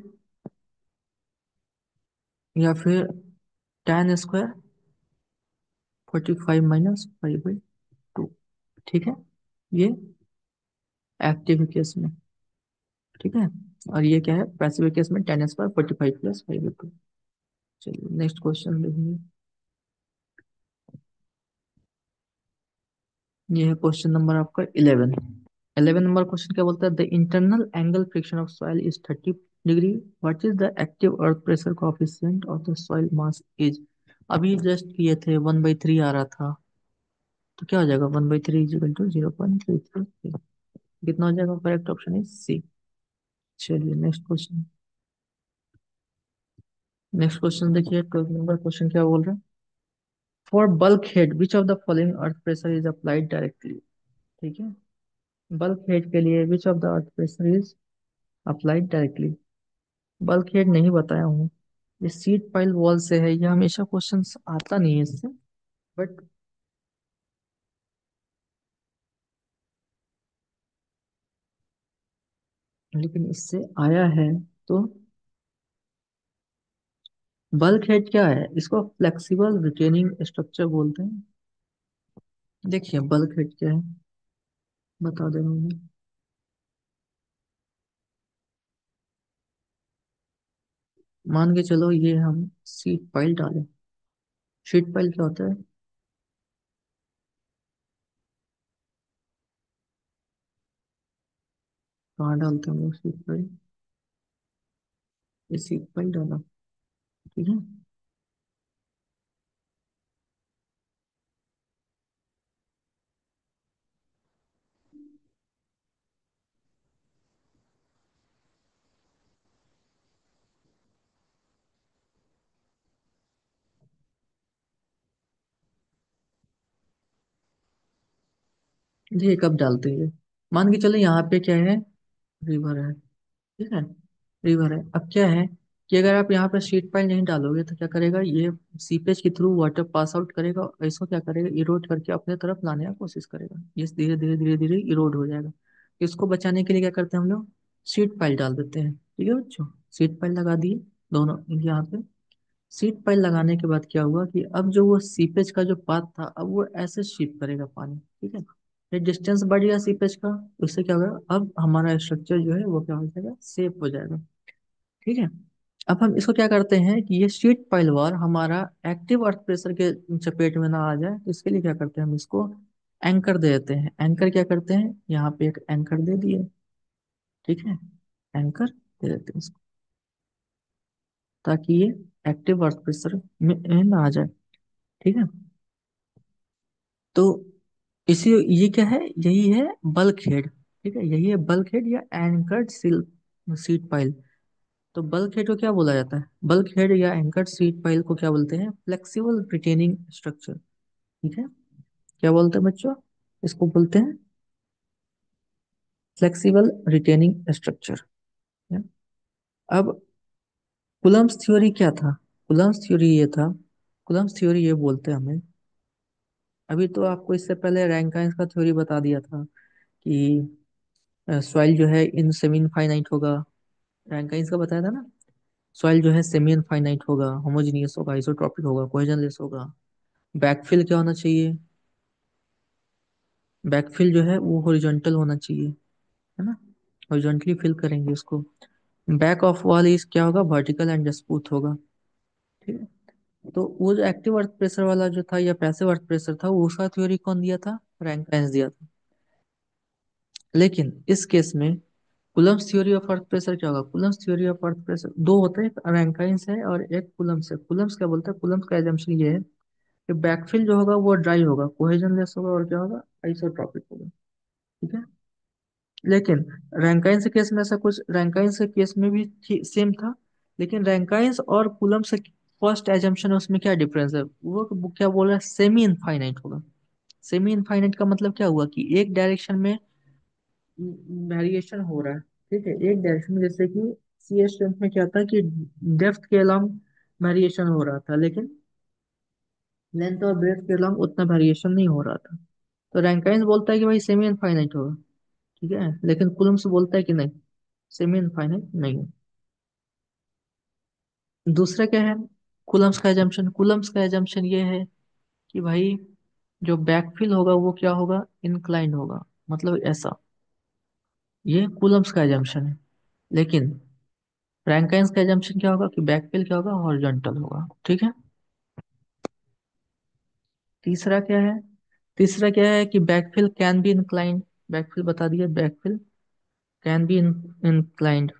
या फिर tan² 45 - 5/2। ठीक है, ये एक्टिव केस में। ठीक है, और ये क्या है, पैसिव केस में tan² 45 + 5/2। चलिए नेक्स्ट क्वेश्चन देखेंगे। ये है क्वेश्चन नंबर आपका 11। 11 नंबर क्वेश्चन क्या बोलता है, the internal angle friction of soil is 30 degree. What is the active earth pressure coefficient of the soil mass is. अभी जस्ट किए थे, 1/3 आ रहा था, तो क्या हो जाएगा, 1/3 = 0.33। कितना हो जाएगा, करेक्ट ऑप्शन इज सी। चलिए नेक्स्ट क्वेश्चन। नेक्स्ट क्वेश्चन देखिए, 12 नंबर क्वेश्चन क्या बोल रहा है, for bulk head which of the following earth pressure is applied directly. ठीक है, बल्क हेड के लिए which of the earth pressure is applied directly. Bulk head नहीं बताया हूँ, ये सीट पाइल वॉल से है, ये हमेशा क्वेश्चन आता नहीं है इससे, बट लेकिन इससे आया है। तो बल्क हेड क्या है, इसको फ्लेक्सिबल रिटेनिंग स्ट्रक्चर बोलते हैं। देखिए बल्क हेड क्या है, बता दे रहा हूँ मैं। मान के चलो ये हम सीट पाइल डालें। शीट पाइल क्या होता है, कहाँ डालते हैं हम लोग सीट पाइल, ये सीट पाइल डाला। ठीक है, ये कब डालते हैं, मान के चलो यहाँ पे क्या है, रिवर है। ठीक है, रिवर है, अब क्या है कि अगर आप यहाँ पे शीट पाइल नहीं डालोगे तो क्या करेगा, ये सीपेज के थ्रू वाटर पास आउट करेगा और इसको क्या करेगा, इरोड करके अपने तरफ लाने की कोशिश करेगा, ये धीरे धीरे धीरे धीरे इरोड हो जाएगा। इसको बचाने के लिए क्या करते हैं हम लोग, शीट पाइल डाल देते हैं। ठीक है बच्चों, शीट पाइल लगा दिए दोनों यहाँ पे। सीट पाइल लगाने के बाद क्या हुआ कि अब जो वो सीपेज का जो पाथ था, अब वो ऐसे शिफ्ट करेगा पानी। ठीक है, ये डिस्टेंस बढ़ गया सीपेज का, उससे क्या होगा, अब हमारा स्ट्रक्चर जो है वो क्या हो जाएगा, सेफ हो जाएगा। ठीक है, अब हम इसको क्या करते हैं कि ये शीट पाइल वार हमारा एक्टिव अर्थ प्रेशर के चपेट में ना आ जाए, तो इसके लिए क्या करते हैं, हम इसको एंकर दे देते हैं। एंकर क्या करते हैं, यहाँ पे एक एंकर दे दिए। ठीक है, एंकर दे देते हैं इसको, ताकि ये एक्टिव अर्थ प्रेशर में ना आ जाए। ठीक है, तो इसी, ये क्या है, यही है बल्क हेड। ठीक है, यही है बल्क हेड या एंकर्ड सीट पाइल। तो बल्क हेड को क्या बोला जाता है, बल्क हेड या एंकर्ड सीट पाइल को क्या बोलते हैं, फ्लेक्सिबल रिटेनिंग स्ट्रक्चर। ठीक है, क्या बोलते हैं बच्चों, इसको बोलते हैं फ्लेक्सिबल रिटेनिंग स्ट्रक्चर। अब कुलम्स थ्योरी क्या था, कुलम्स थ्योरी ये था, कुलम्स थ्योरी ये बोलते हैं हमें, अभी तो आपको इससे पहले रैंकाइन्स का थ्योरी बता दिया था कि सॉइल जो है इन सेमी इनफाइनाइट होगा। रैंकाइंस का बताया था ना, सॉइल जो है सेमी इनफाइनाइट होगा, होमोजीनियस होगा, आइसोट्रॉपिक होगा, कोहेजनलेस होगा। बैकफिल क्या होना चाहिए, बैकफिल जो है वो हॉरिजॉन्टल होना चाहिए, है ना, हॉरिजॉन्टली फिल करेंगे उसको। बैक ऑफ वॉल इज क्या होगा, वर्टिकल एंड स्मूथ होगा। ठीक है, तो वो जो एक्टिव अर्थ प्रेशर वाला जो था या पैसिव अर्थ प्रेशर था, वो उसका थ्योरी कौन दिया था, रैंकाइंस दिया था। लेकिन इस केस में Coulomb's theory of earth pressure क्या होगा, Coulomb's theory of earth pressure दो होते हैं, एक रैंकाइंस है और एक कुलम्स है। कुलम्स क्या बोलता है, कुलम्स का एजम्पशन ये है कि बैकफिल जो होगा वो ड्राई होगा, कोहेजनलेस होगा और क्या होगा, आइसोट्रॉपिक होगा। ठीक है, लेकिन रैंकाइंस के केस में ऐसा कुछ, रैंकाइंस के केस में भी सेम था, लेकिन रैंकाइंस और कुलम्स फर्स्ट एजम्पशन है, उसमें क्या डिफरेंस है, वो क्या बोल रहा है, सेमी इनफाइनाइट होगा। सेमी इनफाइनाइट का मतलब क्या हुआ कि एक डायरेक्शन में वेरिएशन हो रहा है। ठीक है, एक डायरेक्शन में, जैसे कि सी स्ट्रेंथ में क्या था कि डेप्थ के अलॉन्ग वेरिएशन हो रहा था, लेकिन लेंथ और ब्रेथ के अलॉन्ग उतना वेरिएशन नहीं हो रहा था। तो रैंकाइन्स बोलता है कि भाई सेमी इनफाइनाइट होगा। ठीक है, लेकिन कुलम्स बोलता है कि नहीं, सेमी इनफाइनाइट नहीं है। दूसरा क्या है, कूलम्स का एजम्पशन ये है कि भाई जो बैकफिल होगा वो क्या होगा, इंक्लाइंड होगा, मतलब ऐसा। ये कूलम्स का एजम्पशन है। लेकिन रैंकाइंस का एजम्पशन क्या होगा कि बैकफिल क्या होगा, हॉरिजॉन्टल होगा। ठीक है। तीसरा क्या है, तीसरा क्या है कि backfill can be inclined. Backfill बता दिया, backfill can be inclined,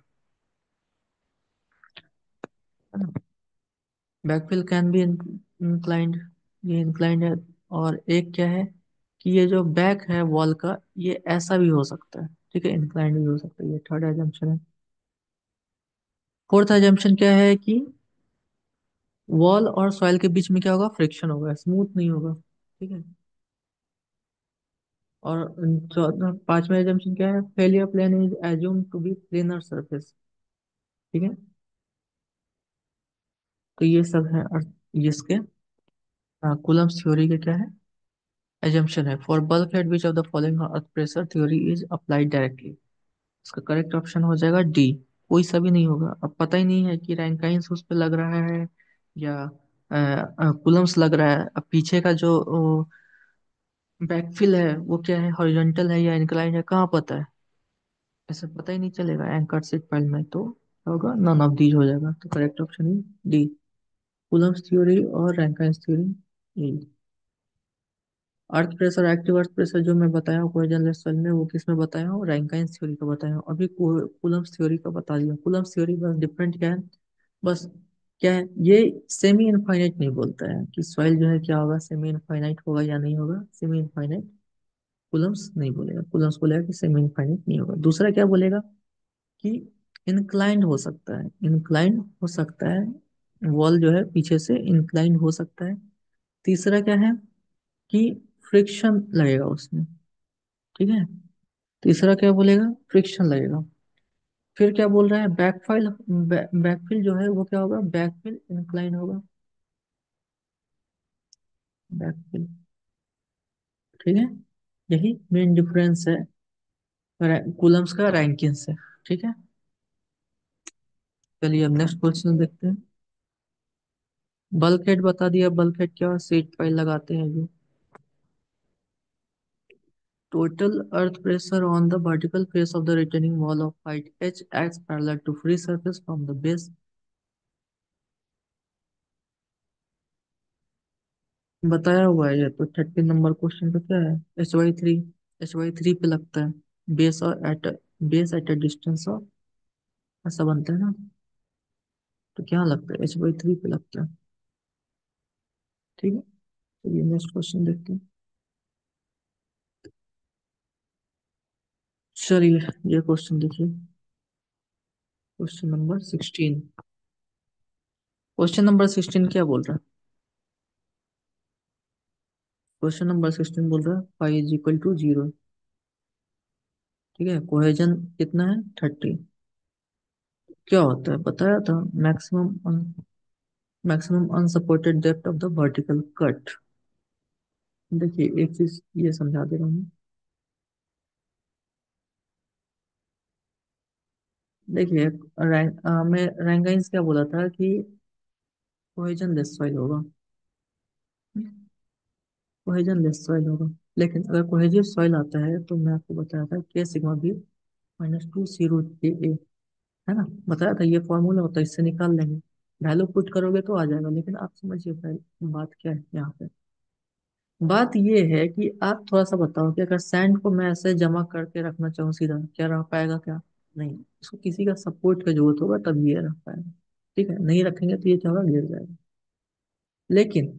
backfill can be inclined, ये इंक्लाइंड है। और एक क्या है कि ये जो बैक है वॉल का, ये ऐसा भी हो सकता है। ठीक है, इंक्लाइंड भी हो सकता है। ये थर्ड एजम्पशन है। फोर्थ एजम्पशन क्या है कि वॉल और सॉइल के बीच में क्या होगा, फ्रिक्शन होगा, स्मूथ नहीं होगा। ठीक है। और चौथा पांचवा एजम्पशन क्या है, failure plane is assume to be planar surface. ठीक है। तो ये सब है इसके कूलम्स थ्योरी के क्या है, एजम्पशन है। For bulk head which of the following earth pressure theory is applied directly. इसका करेक्ट ऑप्शन हो जाएगा डी। कोई सा भी नहीं होगा। अब पता ही नहीं है कि रैंकाइंस उस पे लग रहा है या कूलम्स लग रहा है। अब पीछे का जो बैकफिल है वो क्या है, हॉरिजॉन्टल है या इंक्लाइंड है, कहाँ पता है। ऐसे पता ही नहीं चलेगा एंकर सीट फाइल में। तो क्या होगा, नन ऑफ दीज हो जाएगा। तो करेक्ट ऑप्शन है डी, कूलम्स थ्योरी और Rankine's theory. Earth pressure, active earth pressure जो मैं बताया हूँ कोहेजन सॉइल में, वो किस में बताया हूँ, रैंकाइंस थ्योरी का बताया हूँ। अभी कूलम्स थ्योरी का बता दिया। कूलम्स थ्योरी बस डिफरेंट क्या है, बस क्या है, ये सेमी इनफाइनाइट नहीं बोलता है कि सॉइल जो है क्या होगा, सेमी इनफाइनाइट होगा या नहीं होगा। सेमी इनफाइनाइट कूलम्स नहीं बोलेगा। कूलम्स बोलेगा कि सेमी इनफाइनाइट नहीं होगा। दूसरा क्या बोलेगा कि इंक्लाइंड हो सकता है, इंक्लाइंड हो सकता है, वॉल जो है पीछे से इंक्लाइंड हो सकता है। तीसरा क्या है कि फ्रिक्शन लगेगा उसमें। ठीक है। तीसरा क्या बोलेगा, फ्रिक्शन लगेगा। फिर क्या बोल रहा है, बैकफाइल, बैकफिल जो है वो क्या होगा, बैकफिल इंक्लाइन होगा, बैकफिल। ठीक है। यही मेन डिफरेंस है कूलम्स का रैंकिन से। ठीक है। चलिए अब नेक्स्ट क्वेश्चन देखते हैं। बल्क हेड बता दिया। बल्क हेड क्या, सीट फाइल लगाते हैं जो। Total earth pressure on the vertical face of the retaining wall of height h acts parallel to free surface from the base। बताया हुआ है ये तो। 30 नंबर क्वेश्चन पे क्या है, Hy3। Hy3 पे लगता है बेस, और at base at a distance of, ऐसा बनता है ना। तो क्या लगता है, Hy3 पे लगता है। ठीक है। चलिए नेक्स्ट क्वेश्चन देखते हैं। चलिए ये क्वेश्चन देखिए, क्वेश्चन नंबर 16। क्वेश्चन नंबर 16 क्या बोल रहा है, क्वेश्चन नंबर 16 बोल रहा है फाइव इज इक्वल टू 0। ठीक है। कोहेजन कितना है, 30। क्या होता है बताया था, maximum maximum unsupported depth of the vertical cut. देखिए एक चीज ये समझा दे रहा हूँ। देखिए मैं रैंकाइंस क्या बोला था कि कोहेजन लेस सॉइल होगा, कोहेजन लेस सॉइल होगा। लेकिन अगर कोहेजिव सॉइल आता है तो मैं आपको बताया था के सिग्मा बी -2 सी रूट ए ए, है ना। बताया था ये फॉर्मूला होता है, इससे निकाल लेंगे। वैल्यू पुट करोगे तो आ जाएगा। लेकिन आप समझिए पहले बात क्या है यहाँ पे। बात ये है कि आप थोड़ा सा बताओ कि अगर सैंड को मैं ऐसे जमा करके रखना चाहूँ सीधा, क्या रह पाएगा क्या, नहीं। इसको किसी का सपोर्ट का जरूरत होगा तब ये रह पाएगा। ठीक है, नहीं रखेंगे तो ये क्या होगा, गिर जाएगा। लेकिन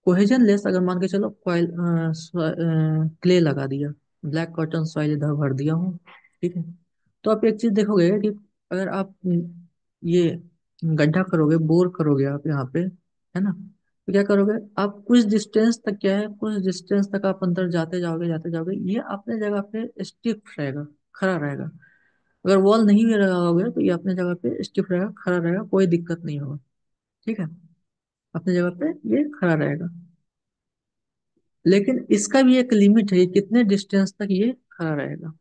कोहेजन लेस अगर मान के चलो, कॉइल क्ले लगा दिया, ब्लैक कॉटन सॉइल इधर भर दिया हूँ। ठीक है। तो आप एक चीज देखोगे कि अगर आप ये गड्ढा करोगे, बोर करोगे आप यहाँ पे, है ना, तो क्या करोगे आप, कुछ डिस्टेंस तक क्या है, कुछ डिस्टेंस तक आप अंदर जाते जाओगे, ये अपने जगह पे स्टिफ रहेगा, खड़ा रहेगा। अगर वॉल नहीं भी लगाओगे तो ये अपने जगह पे स्टिफ रहेगा, खड़ा रहेगा, कोई दिक्कत नहीं होगा। ठीक है। अपनी जगह पे ये खड़ा रहेगा। लेकिन इसका भी एक लिमिट है, ये कितने डिस्टेंस तक ये खड़ा रहेगा।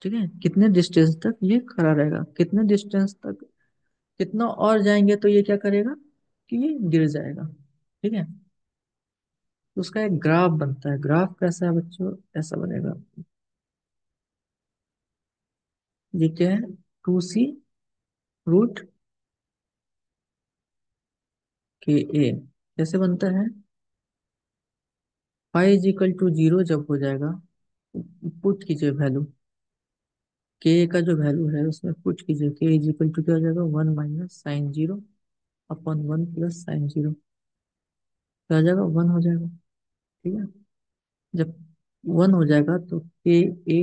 ठीक है, कितने डिस्टेंस तक ये खड़ा रहेगा, कितने डिस्टेंस तक, कितना और जाएंगे तो ये क्या करेगा, कि ये गिर जाएगा। ठीक है, तो उसका एक ग्राफ बनता है। ग्राफ कैसा है बच्चों, ऐसा बनेगा। ये क्या है, 2c रूट के ए। कैसे बनता है, five is equal to zero जब हो जाएगा, पुट कीजिए वैल्यू, के का जो वैल्यू है उसमें पुट कीजिए, के इज इक्वल टू क्या हो जाएगा, one minus sine zero upon one plus sine zero. क्या हो जाएगा, वन हो जाएगा। ठीक है, जब वन हो जाएगा तो के ए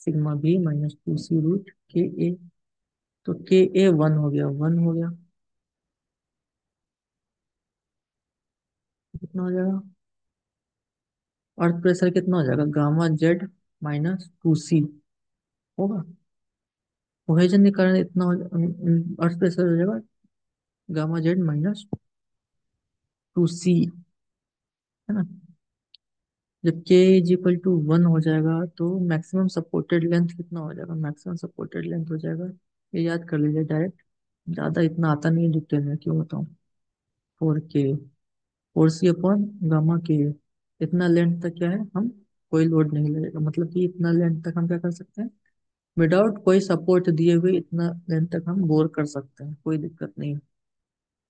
सिग्मा बी माइनस टू सी रूट के ए। तो के ए वन हो गया, वन हो गया। कितना हो जाएगा, अर्थ प्रेशर कितना हो जाएगा, गामा जेड माइनस टू सी होगा। कोहेजन के कारण इतना अर्थ प्रेशर हो जाएगा गामा जेड माइनस टू सी, है ना। जब के इज इक्वल टू वन हो जाएगा तो मैक्सिमम सपोर्टेड लेंथ कितना हो जाएगा, मैक्सिमम सपोर्टेड लेंथ हो जाएगा, ये याद कर लीजिए डायरेक्ट, ज्यादा इतना आता नहीं है डिटेल में, क्यों बताऊँ, फोर के, फोर सी अपॉन गामा के। इतना लेंथ तक क्या है, हम कोई लोड नहीं लगेगा, मतलब कि इतना लेंथ तक हम क्या कर सकते हैं, विदाउट कोई सपोर्ट दिए हुए इतना लेंथ तक हम बोर कर सकते हैं, कोई दिक्कत नहीं है।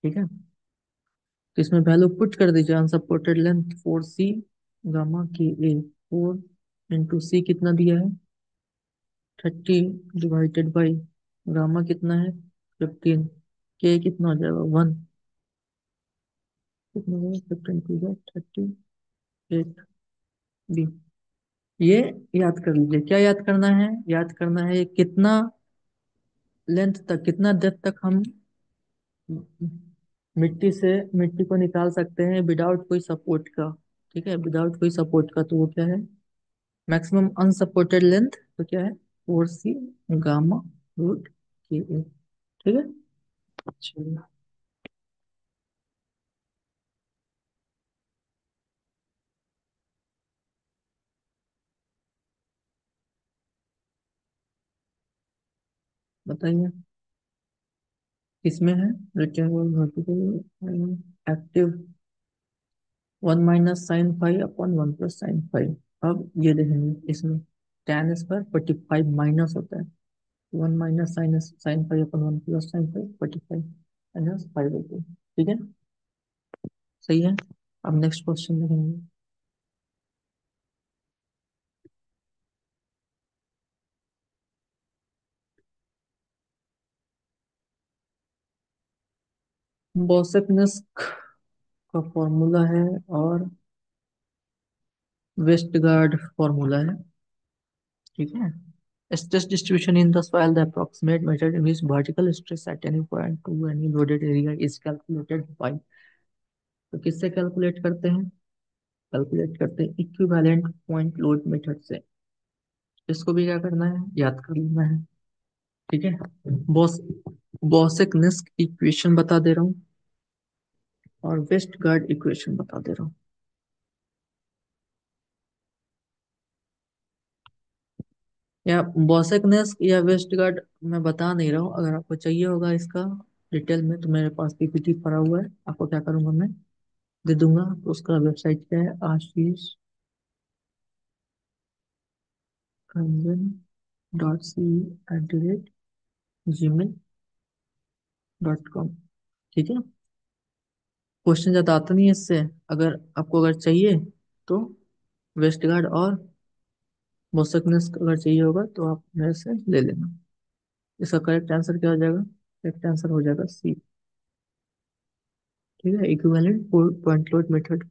ठीक है, तो इसमें वैल्यू पुट कर दीजिए, अनसपोर्टेड लेंथ फोर सी गामा के ए, फोर इंटू सी कितना दिया है, थर्टी, डिवाइडेड बाई गामा कितना है, फिफ्टीन, के कितना हो जाएगा, वन, कितना हो जाएगा, fifteen to thirty at B. ये याद कर लीजिए, क्या याद करना है, याद करना है कितना लेंथ तक, कितना डेप्थ तक हम मिट्टी से, मिट्टी को निकाल सकते हैं विदाउट कोई सपोर्ट का। ठीक है, विदाउट कोई सपोर्ट का, तो वो क्या है, मैक्सिमम अनसपोर्टेड लेंथ, तो क्या है, फोर सी गामा रूट के ए। ठीक है, चलिए बताइए, किसमें है, return vertical active, one minus sine five upon one plus sine five. अब ये देखेंगे इसमें tan square forty five minus होता है, one minus sine sine five upon one plus sine five forty five minus five होते हैं। ठीक है, सही है। अब नेक्स्ट क्वेश्चन देखेंगे। बोसेकनेस का फॉर्मूला है और वेस्टगार्ड फॉर्मूला है। ठीक है, stress distribution in the soil, the approximate measured in which vertical stress at any point to any loaded area is calculated by। तो किससे कैलकुलेट करते हैं, कैलकुलेट करते हैं इक्विवेलेंट पॉइंट लोड मेथड से। इसको भी क्या करना है, याद कर लेना है। ठीक है, बॉस बॉसेक इक्वेशन बता दे रहा हूँ और वेस्ट गार्ड इक्वेशन बता दे रहा हूँ। या बॉसेकनेस या वेस्ट गार्ड मैं बता नहीं रहा हूँ, अगर आपको चाहिए होगा इसका डिटेल में तो मेरे पास पीपीटी पड़ा हुआ है, आपको क्या करूंगा मैं दे दूंगा। तो उसका वेबसाइट क्या है, आशीष रंजन डॉट सी @gmail.com। ठीक है, क्वेश्चन ज्यादा आता नहीं है इससे, अगर आपको अगर चाहिए तो वेस्ट गार्ड और बोसकनेस अगर चाहिए होगा तो आप मेरे से ले लेना। इसका करेक्ट आंसर क्या हो जाएगा, करेक्ट आंसर हो जाएगा सी। ठीक है, equivalent point load method,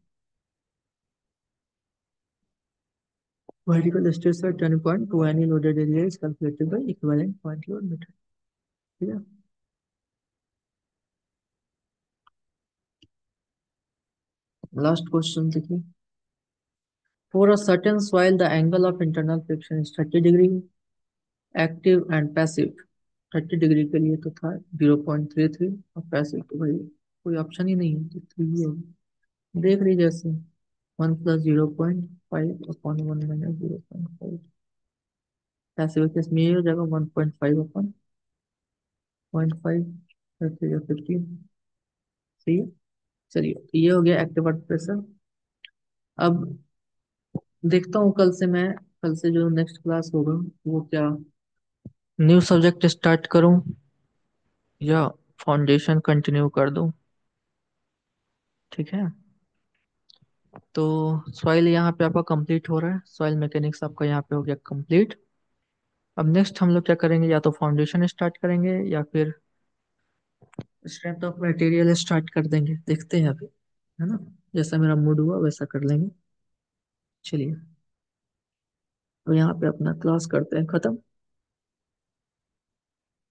vertical stress at any point to any loaded area is calculated by equivalent point load method। ठीक है, लास्ट क्वेश्चन देखिए। For a certain soil, the angle of internal friction is 30 degree, active and passive. 30 degree के लिए तो था 0.33, और passive तो भाई कोई ऑप्शन ही नहीं है, तो थ्री ही होगा। देख लीजिए जैसे, one plus 0.5 upon one minus 0.5, passive case में ये हो जाएगा 1.5 अपॉन 0.5, 15। सही है। चलिए, तो ये हो गया एक्टिव वर्ड प्रेशर। अब देखता हूँ कल से जो नेक्स्ट क्लास होगा वो क्या न्यू सब्जेक्ट स्टार्ट करूँ या फाउंडेशन कंटिन्यू कर दूँ। ठीक है। तो सॉइल यहाँ पे आपका कंप्लीट हो रहा है, सॉइल मैकेनिक्स आपका यहाँ पे हो गया कंप्लीट। अब नेक्स्ट हम लोग क्या करेंगे, या तो फाउंडेशन स्टार्ट करेंगे या फिर स्ट्रेंथ ऑफ मटेरियल स्टार्ट कर देंगे, देखते हैं अभी, है ना। जैसा मेरा मूड हुआ वैसा कर लेंगे। चलिए, तो यहाँ पे अपना क्लास करते हैं खत्म।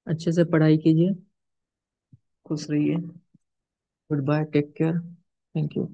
अच्छे से पढ़ाई कीजिए, खुश रहिए। Good bye, take care, thank you.